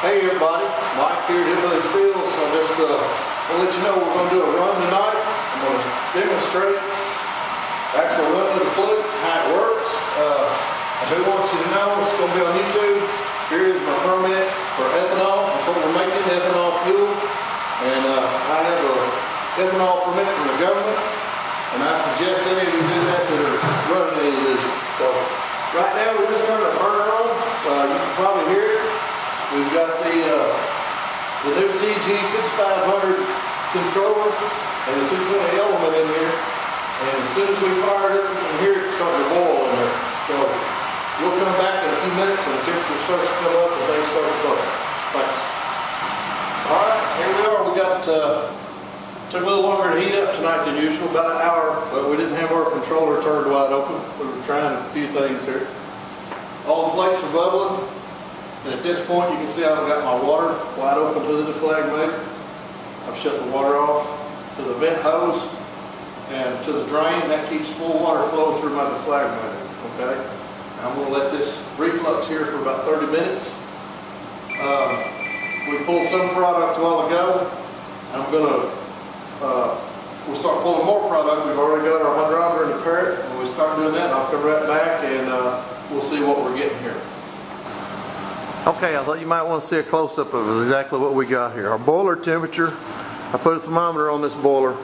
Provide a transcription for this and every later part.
Hey everybody, Mike here at Hillbilly Flute. So just want to let you know we're going to do a run tonight. I'm going to demonstrate actual run of the flute, how it works. I do want you to know it's going to be on YouTube. Here is my permit for ethanol. That's what we're making, ethanol fuel. And I have a ethanol permit from the government. And I suggest any of you do that that are running any of these. So right now we just turned our burner on. You can probably hear it. We've got the new TG5500 controller and the 220 element in here. And as soon as we fire it up, you can hear it starting to boil in there. So we'll come back in a few minutes when the temperature starts to come up and things start to bubble. Thanks. Alright, here we are. We got, took a little longer to heat up tonight than usual, about an hour, but we didn't have our controller turned wide open. We were trying a few things here. All the plates are bubbling. And at this point you can see I've got my water wide open to the deflagmator. I've shut the water off to the vent hose and to the drain. That keeps full water flow through my deflagmator. Okay? I'm going to let this reflux here for about 30 minutes. We pulled some product a while ago. I'm going to we'll start pulling more product. We've already got our hydrometer in the parrot. When we start doing that, I'll come right back and we'll see what we're getting here. Okay, I thought you might want to see a close-up of exactly what we got here. Our boiler temperature, I put a thermometer on this boiler.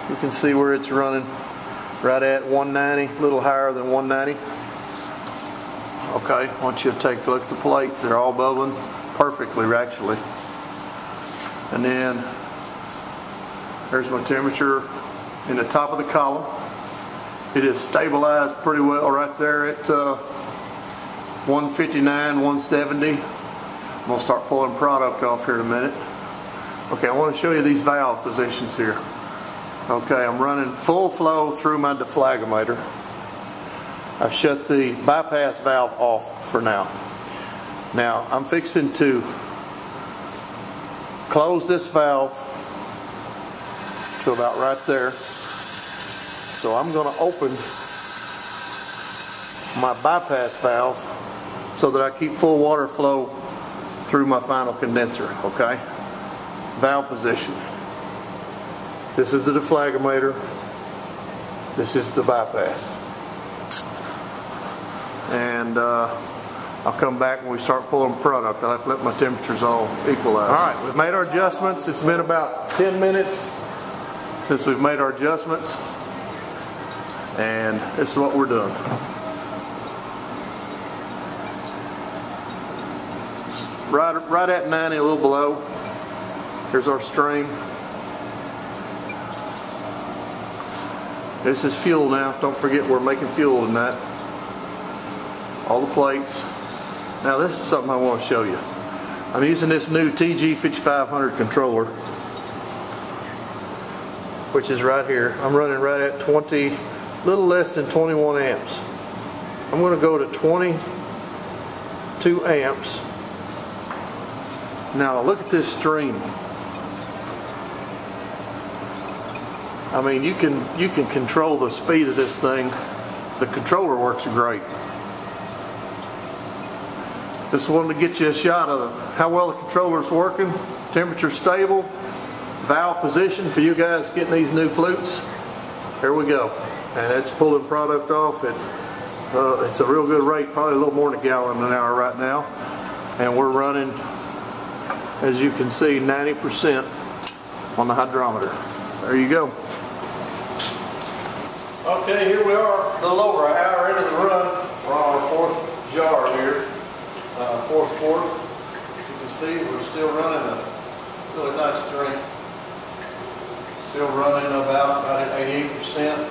You can see where it's running right at 190, a little higher than 190. Okay, I want you to take a look at the plates. They're all bubbling perfectly, actually. And then there's my temperature in the top of the column. It is stabilized pretty well right there at 159, 170. I'm going to start pulling product off here in a minute. Okay, I want to show you these valve positions here. Okay, I'm running full flow through my deflagometer. I've shut the bypass valve off for now. Now, I'm fixing to close this valve to about right there. So I'm going to open my bypass valve so that I keep full water flow through my final condenser. Okay? Valve position. This is the deflagometer. This is the bypass. And I'll come back when we start pulling product. I'll have to let my temperatures all equalize. Alright, we've made our adjustments. It's been about 10 minutes since we've made our adjustments. And this is what we're doing. Right at 90, a little below. Here's our stream. This is fuel now. Don't forget we're making fuel tonight. All the plates. Now this is something I want to show you. I'm using this new TG5500 controller, which is right here. I'm running right at 20, a little less than 21 amps. I'm going to go to 22 amps. Now look at this stream. I mean, you can control the speed of this thing. The controller works great. Just wanted to get you a shot of how well the controller's working. Temperature stable. Valve position for you guys getting these new flutes. Here we go. And it's pulling product off at it's a real good rate, probably a little more than a gallon an hour right now. And we're running, as you can see, 90% on the hydrometer. There you go. Okay, here we are, a little over an hour into the run. We're on our fourth jar here, fourth quart. You can see we're still running a really nice stream. Still running about at 88%.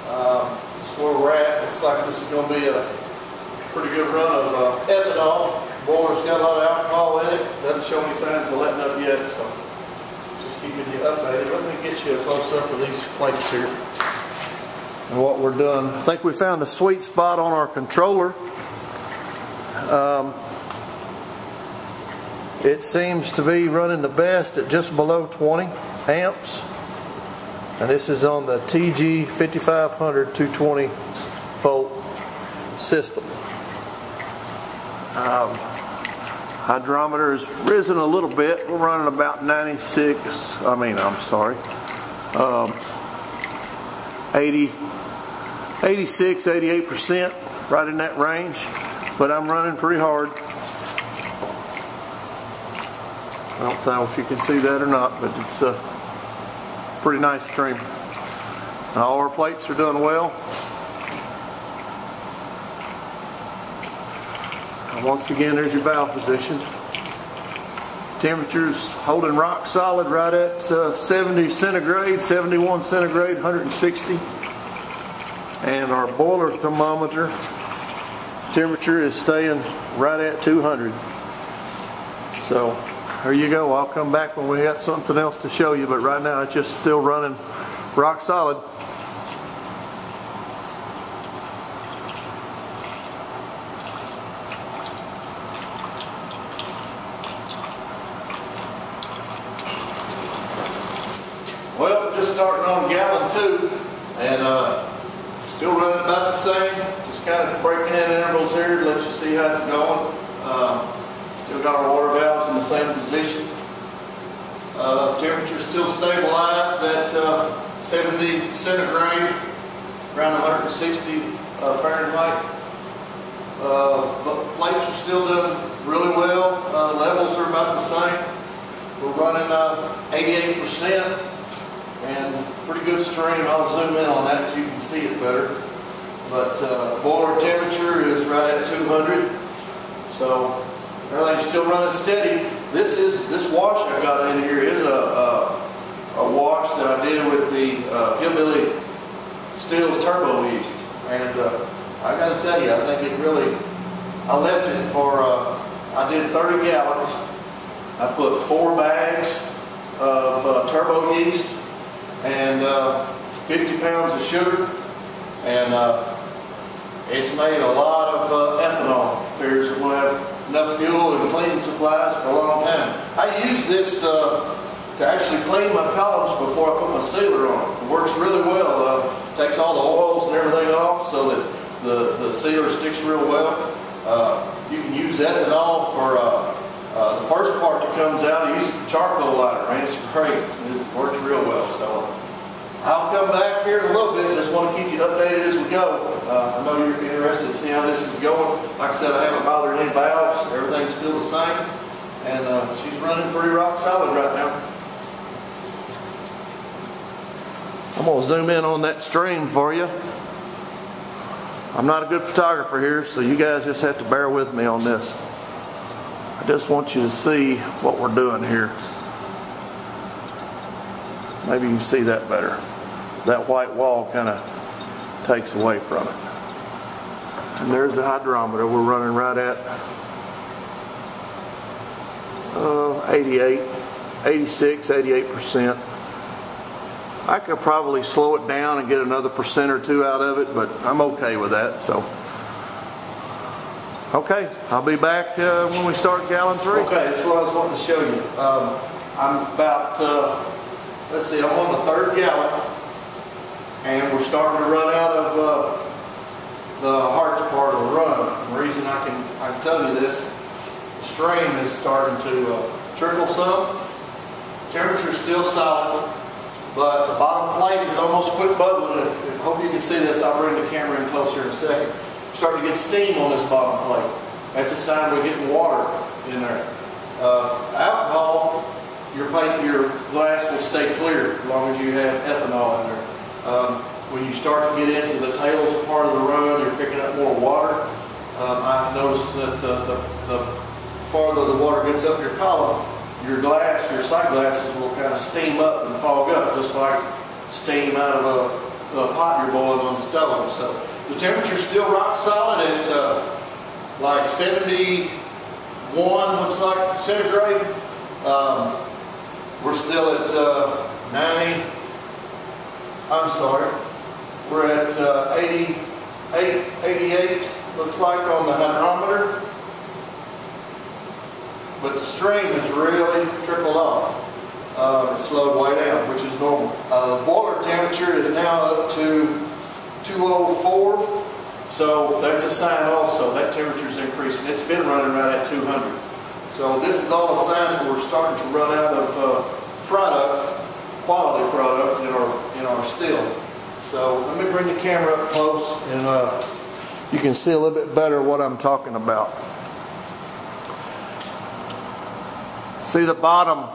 That's where we're at. Looks like this is going to be a pretty good run of ethanol. Boiler's got a lot of alcohol in it. Doesn't show any signs of letting up yet, so just keeping you updated. Let me get you a close-up of these plates here and what we're doing. I think we found a sweet spot on our controller. It seems to be running the best at just below 20 amps. And this is on the TG5500 220 volt system. Hydrometer has risen a little bit. We're running about 86, 86, 88%, right in that range. But I'm running pretty hard. I don't know if you can see that or not, but it's a pretty nice stream. All our plates are doing well. Once again, there's your valve position. Temperature's holding rock solid right at 70 centigrade, 71 centigrade, 160. And our boiler thermometer temperature is staying right at 200. So there you go. I'll come back when we got something else to show you, but right now it's just still running rock solid. Well, just starting on gallon 2, and still running about the same. Just kind of breaking in intervals here to let you see how it's going. Still got our water valves in the same position. Temperature still stabilized at 70 centigrade, around 160 Fahrenheit. But plates are still doing really well. Levels are about the same. We're running 88%. And pretty good stream. I'll zoom in on that so you can see it better. But boiler temperature is right at 200. So everything's still running steady. This wash I got in here is a wash that I did with the Hillbilly Stills turbo yeast. And I got to tell you, I think it really, I left it for, I did 30 gallons. I put 4 bags of turbo yeast and 50 pounds of sugar, and it's made a lot of ethanol. We're going to have enough fuel and cleaning supplies for a long time. I use this to actually clean my columns before I put my sealer on. It works really well. Takes all the oils and everything off so that the sealer sticks real well. You can use ethanol for the first part that comes out. I use it for charcoal lighter, man. It's great. It works real well. So I'll come back here in a little bit. Just want to keep you updated as we go. I know you're interested to see how this is going. Like I said, I haven't bothered any valves. Everything's still the same. And she's running pretty rock solid right now. I'm going to zoom in on that stream for you. I'm not a good photographer here, so you guys just have to bear with me on this. I just want you to see what we're doing here. Maybe you can see that better. That white wall kind of takes away from it. And there's the hydrometer. We're running right at 88, 86, 88%. I could probably slow it down and get another % or 2 out of it, but I'm okay with that. So, okay, I'll be back when we start gallon 3. Okay, that's what I was wanting to show you. I'm about, let's see, I'm on the 3rd gallon, and we're starting to run out of the hardest part of the run. The reason I can tell you this, the stream is starting to trickle some. Temperature's still solid, but the bottom plate is almost quit bubbling. I hope you can see this. I'll bring the camera in closer in a second. We're starting to get steam on this bottom plate. That's a sign we're getting water in there. Alcohol, your glass will stay clear as long as you have ethanol in there. When you start to get into the tails part of the run, you're picking up more water. I've noticed that the farther the water gets up your column, your glass, your sight glasses will kind of steam up and fog up, just like steam out of a pot you're boiling on the stove. So the temperature's still rock solid at like 71, looks like, centigrade. We're still at 90, I'm sorry, we're at 88, looks like, on the hydrometer. But the stream has really trickled off. It slowed way down, which is normal. The boiler temperature is now up to 204, so that's a sign also. That temperature is increasing. It's been running right at 200. So this is all a sign that we're starting to run out of quality product in our still. So let me bring the camera up close and you can see a little bit better what I'm talking about. See, the bottom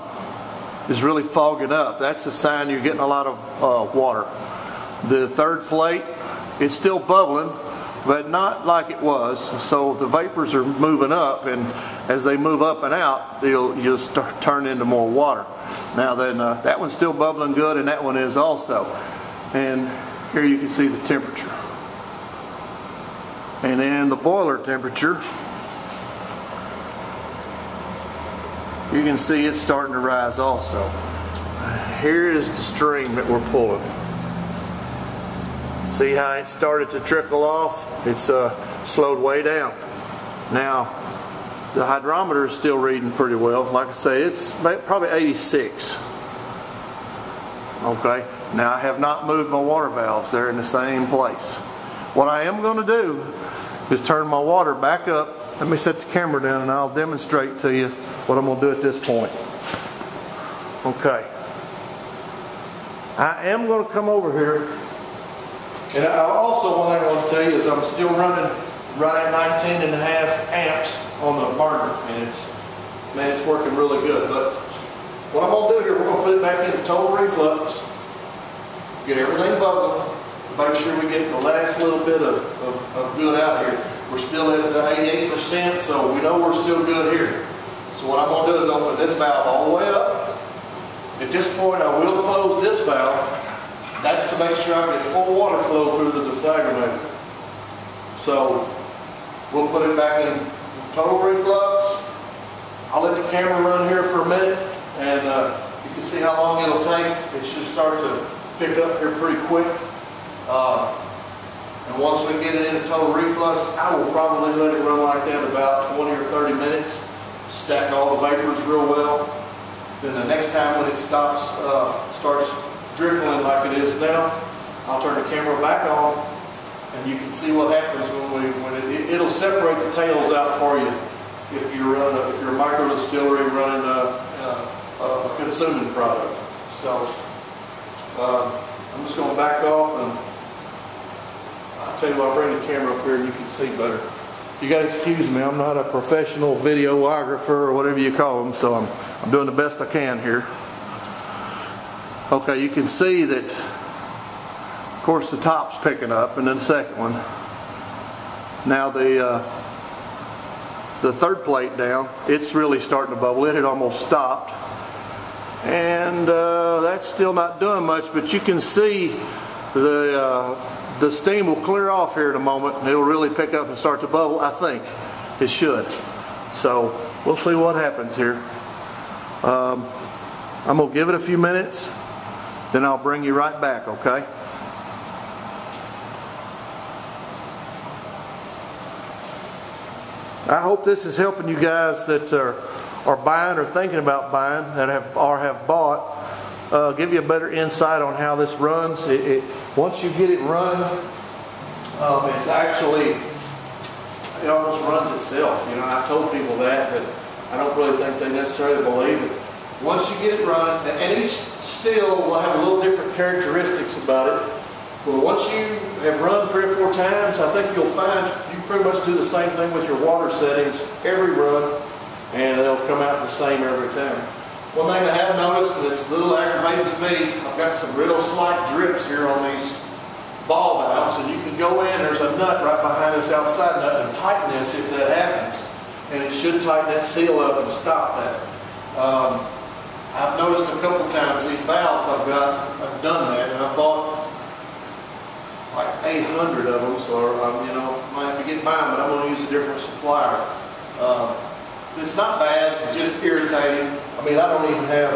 is really fogging up. That's a sign you're getting a lot of water. The third plate, it's still bubbling, but not like it was. So the vapors are moving up, and as they move up and out, you'll start turn into more water. Now then, that one's still bubbling good, and that one is also. And here you can see the temperature. And then the boiler temperature, you can see it's starting to rise also. Here is the stream that we're pulling. See how it started to trickle off? It's slowed way down. Now, the hydrometer is still reading pretty well. Like I say, it's probably 86. Okay, now I have not moved my water valves. They're in the same place. What I am going to do is turn my water back up. Let me set the camera down and I'll demonstrate to you what I'm going to do at this point. Okay. I am going to come over here, and also one thing I want to tell you is I'm still running right at 19.5 amps on the burner, and it's working really good. But what I'm going to do here, we're going to put it back into total reflux, get everything bubbling, make sure we get the last little bit of good out here. We're still at 88%, so we know we're still good here. So what I'm going to do is open this valve all the way up. At this point, I will close this valve. That's to make sure I get full water flow through the deflagrator. So we'll put it back in total reflux. I'll let the camera run here for a minute, and you can see how long it'll take. It should start to pick up here pretty quick. And once we get it into total reflux, I will probably let it run like that about 20 or 30 minutes. Stack all the vapors real well. Then the next time when it starts dribbling like it is now, I'll turn the camera back on, and you can see what happens when it'll separate the tails out for you if you're a micro distillery running a consuming product. So I'm just going to back off, and I'll tell you what, I'll bring the camera up here and you can see better. You got to excuse me, I'm not a professional videographer or whatever you call them, so I'm doing the best I can here. Okay, you can see that, of course, the top's picking up, and then the second one. Now the third plate down, it's really starting to bubble. It had almost stopped, and that's still not doing much, but you can see the steam will clear off here in a moment, and it'll really pick up and start to bubble. I think it should. So we'll see what happens here. I'm going to give it a few minutes, then I'll bring you right back, okay? I hope this is helping you guys that are buying or thinking about buying, that have bought. Give you a better insight on how this runs. Once you get it run, it's actually, it almost runs itself. You know, I've told people that, but I don't really think they necessarily believe it. Once you get it running, and each still will have a little different characteristics about it, but once you have run 3 or 4 times, I think you'll find you pretty much do the same thing with your water settings every run, and they'll come out the same every time. One thing I have noticed, and it's a little aggravating to me, I've got some real slight drips here on these ball valves, and you can go in, there's a nut right behind this outside nut, and tighten this if that happens. And it should tighten that seal up and stop that. I've noticed a couple times these valves I've done that, and I've bought like 800 of them, so you know, might have to get by them, but I'm going to use a different supplier. It's not bad, it's just irritating. I mean, I don't even have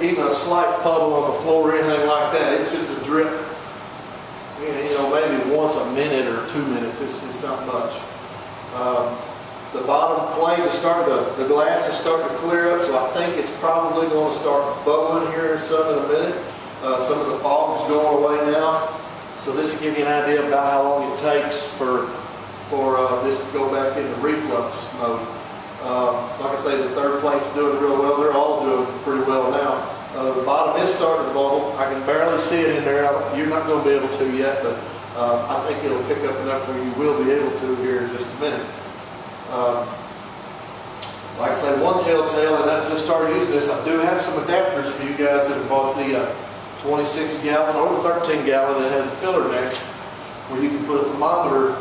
even a slight puddle on the floor or anything like that. It's just a drip, you know, maybe once a minute or 2 minutes. It's not much. The bottom plate is starting to, the glass is starting to clear up, so I think it's probably going to start bubbling here some in a minute. Some of the fog's going away now. So this will give you an idea about how long it takes for this to go back into reflux mode. Like I say, the third plate's doing real well. They're all doing pretty well now. The bottom is starting to bubble. I can barely see it in there. You're not going to be able to yet, but I think it'll pick up enough where you will be able to here in just a minute. Like I say, one telltale, and I just started using this. I do have some adapters for you guys that have bought the 26 gallon or 13 gallon that had the filler neck, where you can put a thermometer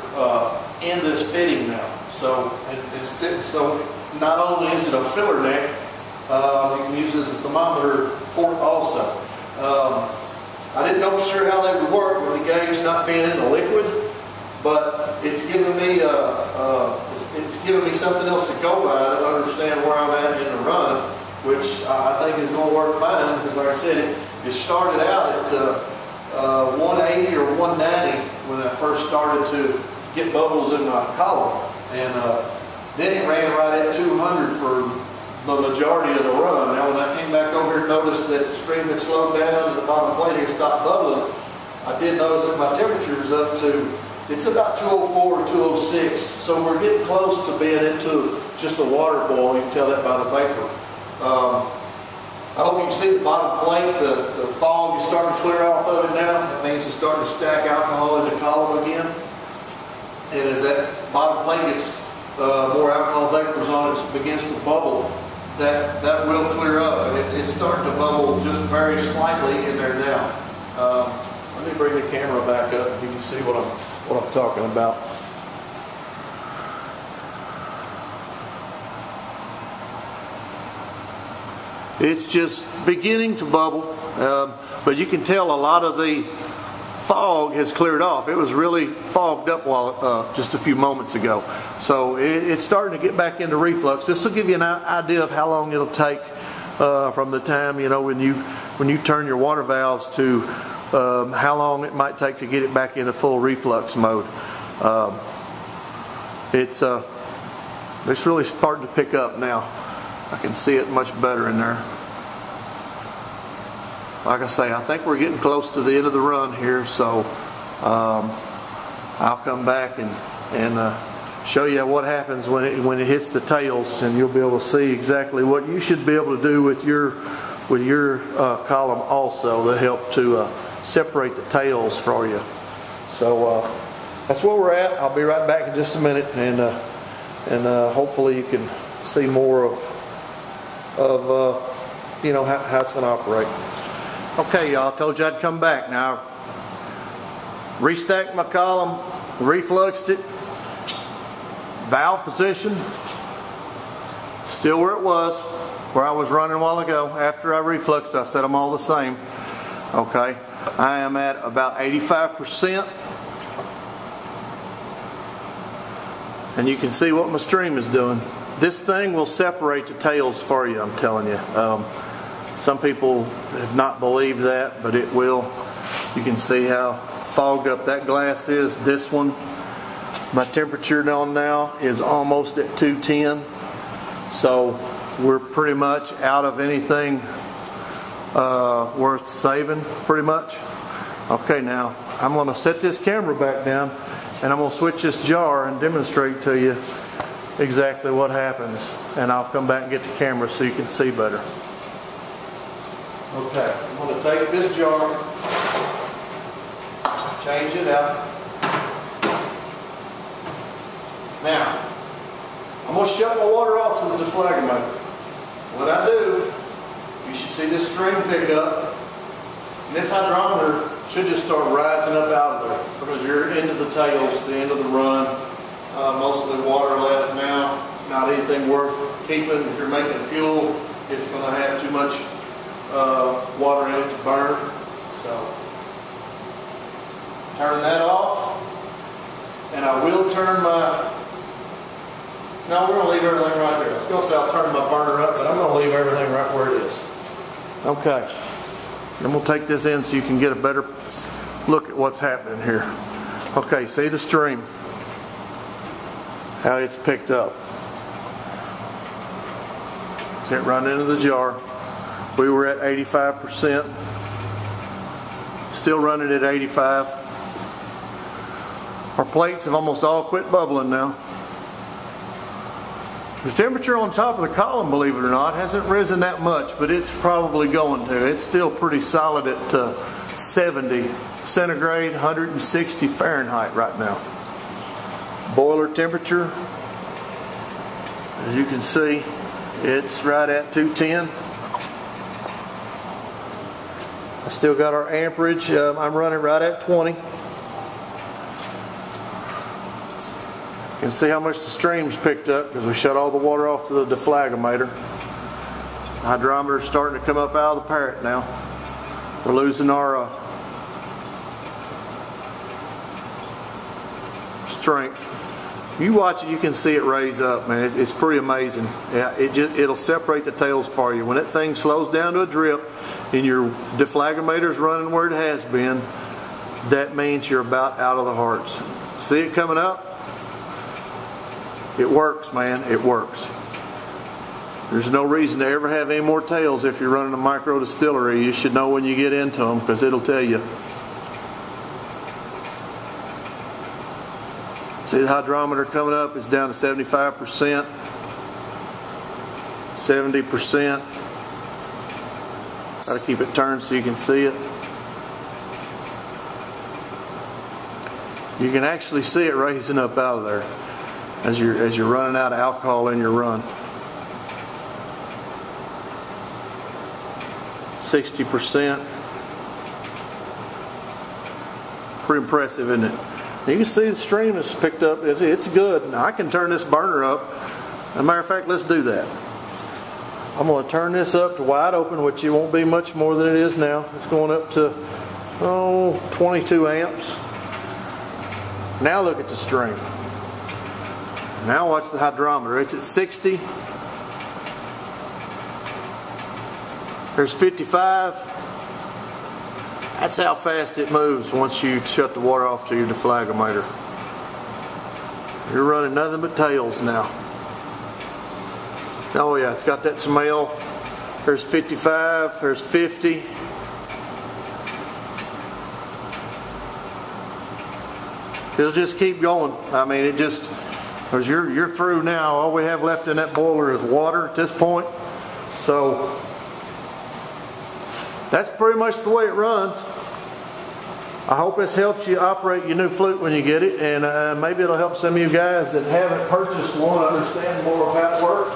in this fitting now. So not only is it a filler neck, you can use it as a thermometer port also. I didn't know for sure how they would work with the gauge not being in the liquid, but it's given me something else to go by to understand where I'm at in the run, which I think is going to work fine, because like I said, it started out at 180 or 190 when I first started to get bubbles in my column, and then it ran right at 200 for the majority of the run. Now when I came back over here and noticed that the stream had slowed down and the bottom plate here stopped bubbling, I did notice that my temperature is up to, it's about 204 or 206, so we're getting close to being into just a water boil. You can tell that by the vapor. I hope you can see the bottom plate, the fog is starting to clear off of it now. That means it's starting to stack alcohol in the column again. And as that bottom plate gets more alcohol vapors on it, begins to bubble, that will clear up. And it's starting to bubble just very slightly in there now. Let me bring the camera back up and you can see what I'm talking about. It's just beginning to bubble, but you can tell a lot of the fog has cleared off. It was really fogged up just a few moments ago. So it's starting to get back into reflux. This will give you an idea of how long it'll take from the time, when you turn your water valves to how long it might take to get it back into full reflux mode. It's really starting to pick up now. I can see it much better in there. Like I say, I think we're getting close to the end of the run here, so I'll come back and show you what happens when it hits the tails, and you'll be able to see exactly what you should be able to do with your column also to help to separate the tails for you. So that's where we're at. I'll be right back in just a minute, and hopefully you can see more of how it's going to operate. Okay, y'all, I told you I'd come back. Now, restacked my column, refluxed it, valve position, still where it was, where I was running a while ago. After I refluxed, I set them all the same. Okay, I am at about 85%. And you can see what my stream is doing. This thing will separate the tails for you, I'm telling you. Some people have not believed that, but it will. You can see how fogged up that glass is. This one, my temperature on now is almost at 210. So we're pretty much out of anything worth saving, pretty much. Okay, now I'm going to set this camera back down, and I'm going to switch this jar and demonstrate to you exactly what happens, and I'll come back and get the camera so you can see better. Okay, I'm going to take this jar, change it out. Now, I'm going to shut my water off to the deflagrator. When I do, you should see this stream pick up, and this hydrometer should just start rising up out of there, because you're into the tails, the end of the run. Most of the water left now. It's not anything worth keeping. If you're making fuel, it's going to have too much water in it to burn. So turn that off, and I will turn my. No, we're going to leave everything right there. I was going to say I'll turn my burner up, but I'm going to leave everything right where it is. Okay. Then we'll take this in so you can get a better look at what's happening here. Okay, see the stream. How it's picked up. See it run into the jar. We were at 85%. Still running at 85. Our plates have almost all quit bubbling now. The temperature on top of the column, believe it or not, hasn't risen that much, but it's probably going to. It's still pretty solid at 70 centigrade, 160 Fahrenheit right now. Boiler temperature, as you can see, it's right at 210. I still got our amperage. I'm running right at 20. You can see how much the stream's picked up because we shut all the water off to the deflagometer. The hydrometer's starting to come up out of the parrot now. We're losing our strength. You watch it, you can see it raise up, man. It's pretty amazing. Yeah, it'll separate the tails for you. When that thing slows down to a drip and your deflagometer's running where it has been, that means you're about out of the hearts. See it coming up? It works, man. It works. There's no reason to ever have any more tails if you're running a micro distillery. You should know when you get into them because it'll tell you. See the hydrometer coming up? It's down to 75%, 70%. Got to keep it turned so you can see it. You can actually see it raising up out of there as you're running out of alcohol in your run. 60%. Pretty impressive, isn't it? You can see the stream is picked up. It's good. Now I can turn this burner up. As a matter of fact, let's do that. I'm going to turn this up to wide open, which it won't be much more than it is now. It's going up to 22 amps. Now look at the stream. Now watch the hydrometer. It's at 60. There's 55. That's how fast it moves once you shut the water off to your deflagometer. You're running nothing but tails now. Oh yeah, it's got that smell. There's 55, there's 50. It'll just keep going. I mean, it just, because you're through now. All we have left in that boiler is water at this point. So that's pretty much the way it runs. I hope this helps you operate your new flute when you get it, and maybe it'll help some of you guys that haven't purchased one understand more of how it works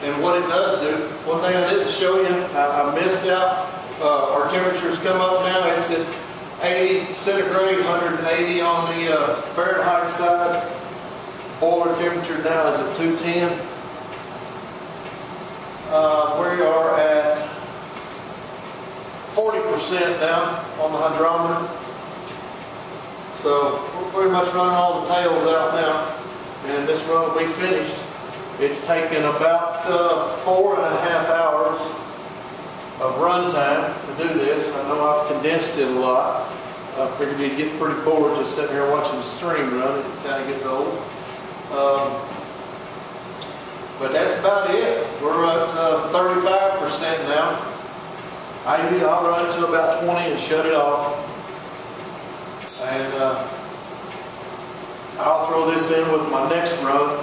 and what it does do. One thing I didn't show you, I missed out. Our temperatures come up now. It's at 80 centigrade, 180 on the Fahrenheit side. Boiler temperature now is at 210. We are at 40% now on the hydrometer. So we're pretty much running all the tails out now, and this run will be finished. It's taken about 4.5 hours of run time to do this. I know I've condensed it a lot. I figured you'd get pretty bored just sitting here watching the stream run. It kind of gets old. But that's about it. We're at 35% now. I'll run it to about 20 and shut it off. And I'll throw this in with my next run.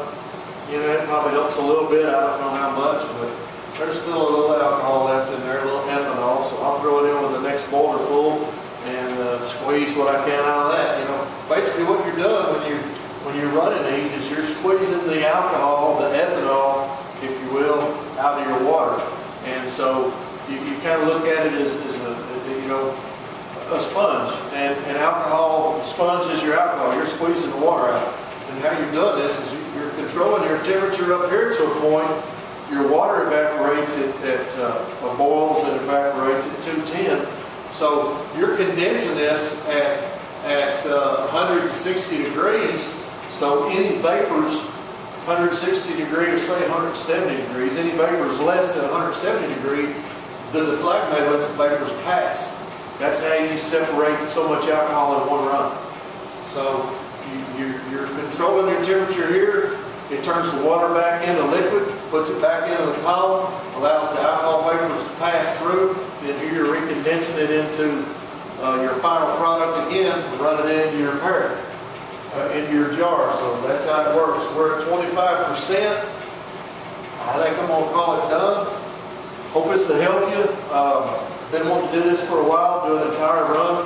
You know, it probably helps a little bit. I don't know how much, but there's still a little alcohol left in there, a little ethanol. So I'll throw it in with the next boiler full and squeeze what I can out of that. You know, basically what you're doing when you're running these is you're squeezing the alcohol, the ethanol, if you will, out of your water. And so you kind of look at it as a sponge, and alcohol, the sponge is your alcohol. You're squeezing the water out. And how you're doing this is you're controlling your temperature up here to a point. Your water evaporates at boils and evaporates at 210. So you're condensing this at 160 degrees. So any vapors, 160 degrees, say 170 degrees, any vapors less than 170 degrees, the deflagometer lets the vapors pass. That's how you separate so much alcohol in one run. So you're controlling your temperature here. It turns the water back into liquid, puts it back into the column, allows the alcohol vapors to pass through, and here you're recondensing it into your final product again, run it into your parrot, into your jar. So that's how it works. We're at 25%. I think I'm gonna call it done. Hope it's to help you. Been wanting to do this for a while, do an entire run.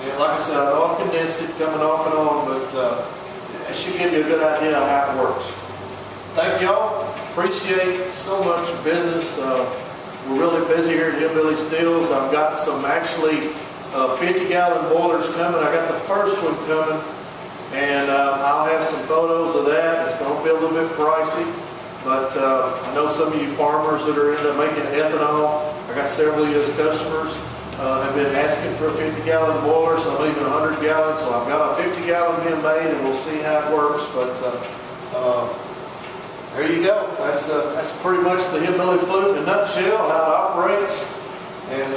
And like I said, I know I've condensed it coming off and on, but it should give you a good idea of how it works. Thank y'all. Appreciate so much business. We're really busy here at Hillbilly Steels. I've got some actually 50-gallon boilers coming. I got the first one coming, and I'll have some photos of that. It's going to be a little bit pricey, but I know some of you farmers that are into making ethanol, I got several of you as customers have been asking for a 50-gallon boiler, so I'm leaving 100 gallons. So I've got a 50-gallon being made, and we'll see how it works. But there you go. That's pretty much the Hillbilly Flute in a nutshell, how it operates. And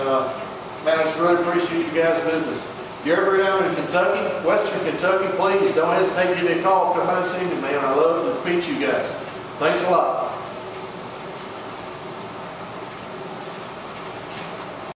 man, I just really appreciate you guys' business. If you're ever down in Kentucky, Western Kentucky, please don't hesitate to give me a call. Come by and see me, man. I love to meet you guys. Thanks a lot.